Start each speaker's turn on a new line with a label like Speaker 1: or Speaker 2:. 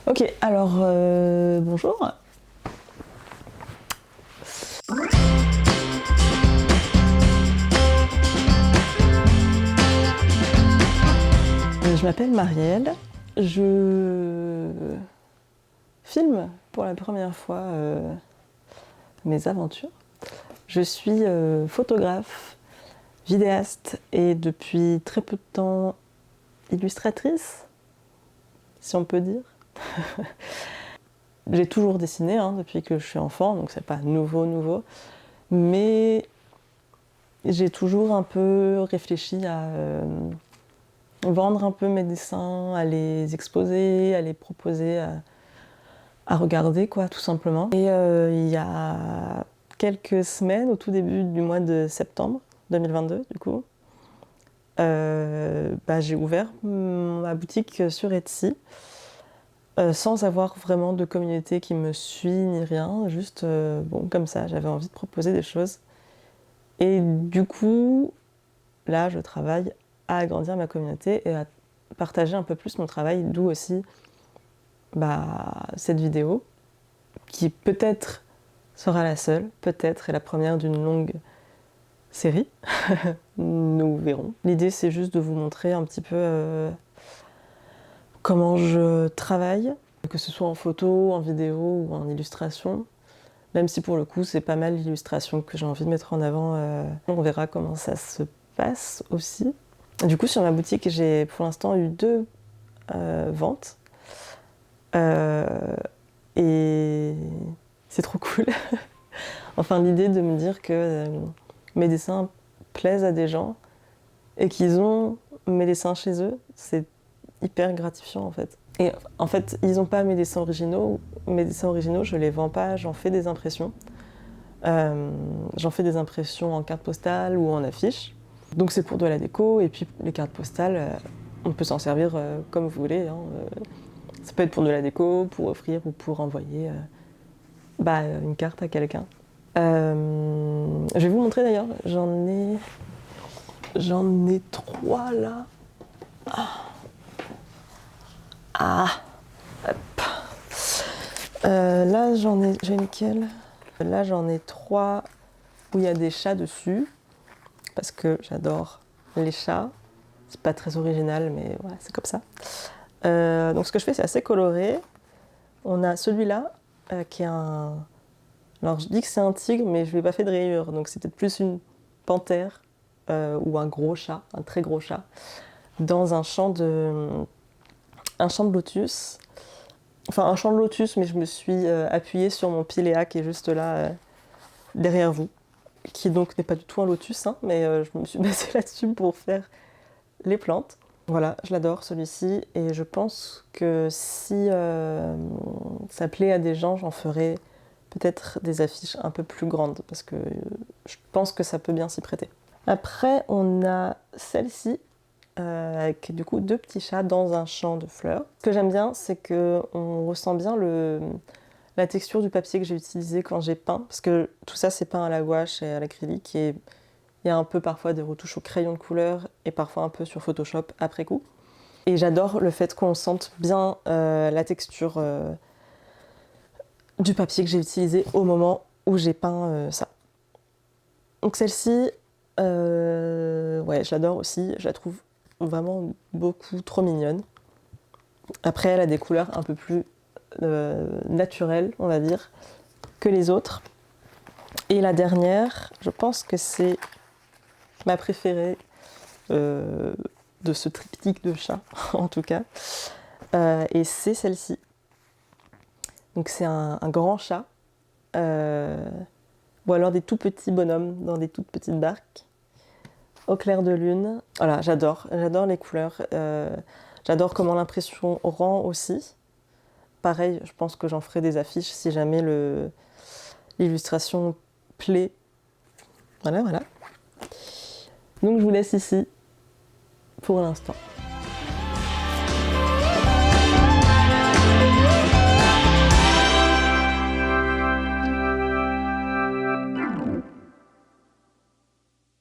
Speaker 1: Ok, alors bonjour. Je m'appelle Marielle. Je filme pour la première fois mes aventures. Je suis photographe, vidéaste et depuis très peu de temps illustratrice, si on peut dire. J'ai toujours dessiné depuis que je suis enfant, donc c'est pas nouveau. Mais j'ai toujours un peu réfléchi à vendre un peu mes dessins, à les exposer, à les proposer à regarder, quoi, tout simplement. Et il y a quelques semaines, au tout début du mois de septembre 2022, du coup, j'ai ouvert ma boutique sur Etsy, sans avoir vraiment de communauté qui me suit ni rien, juste comme ça, j'avais envie de proposer des choses. Et du coup, là, je travaille à agrandir ma communauté et à partager un peu plus mon travail, d'où aussi cette vidéo, qui peut-être sera la seule, peut-être est la première d'une longue série. Nous verrons. L'idée, c'est juste de vous montrer un petit peu comment je travaille, que ce soit en photo, en vidéo ou en illustration. Même si pour le coup, c'est pas mal l'illustration que j'ai envie de mettre en avant. On verra comment ça se passe aussi. Du coup, sur ma boutique, j'ai pour l'instant eu 2 ventes. Et c'est trop cool. Enfin, l'idée de me dire que mes dessins plaisent à des gens et qu'ils ont mes dessins chez eux, c'est hyper gratifiant en fait. Et en fait, ils n'ont pas mes dessins originaux. Mes dessins originaux, je les vends pas, j'en fais des impressions. J'en fais des impressions en carte postale ou en affiche. Donc c'est pour de la déco, et puis les cartes postales, on peut s'en servir comme vous voulez. Ça peut être pour de la déco, pour offrir ou pour envoyer une carte à quelqu'un. Je vais vous montrer d'ailleurs, j'en ai 3 là. Hop. Là j'ai lesquelles? Là j'en ai 3 où il y a des chats dessus, parce que j'adore les chats. C'est pas très original, mais voilà, c'est comme ça. Donc ce que je fais, c'est assez coloré. On a celui-là qui est un... Alors je dis que c'est un tigre, mais je lui ai pas fait de rayures, donc c'est peut-être plus une panthère ou un gros chat, un très gros chat, dans un champ de lotus. Enfin un champ de lotus, mais je me suis appuyée sur mon piléa qui est juste là derrière vous, qui donc n'est pas du tout un lotus, mais je me suis basée là-dessus pour faire les plantes. Voilà, je l'adore celui-ci, et je pense que si ça plaît à des gens, j'en ferai peut-être des affiches un peu plus grandes, parce que je pense que ça peut bien s'y prêter. Après, on a celle-ci, avec du coup 2 petits chats dans un champ de fleurs. Ce que j'aime bien, c'est qu'on ressent bien la texture du papier que j'ai utilisé quand j'ai peint, parce que tout ça c'est peint à la gouache et à l'acrylique, et il y a un peu parfois des retouches au crayon de couleur et parfois un peu sur Photoshop après coup. Et j'adore le fait qu'on sente bien la texture du papier que j'ai utilisé au moment où j'ai peint ça. Donc celle-ci, ouais, je l'adore aussi. Je la trouve vraiment beaucoup trop mignonne. Après, elle a des couleurs un peu plus naturelles, on va dire, que les autres. Et la dernière, je pense que c'est ma préférée de ce triptyque de chats, en tout cas. Et c'est celle-ci. Donc c'est un grand chat, ou alors des tout petits bonhommes dans des toutes petites barques, au clair de lune. Voilà, j'adore les couleurs. J'adore comment l'impression rend aussi. Pareil, je pense que j'en ferai des affiches si jamais l'illustration plaît. Voilà. Donc je vous laisse ici pour l'instant.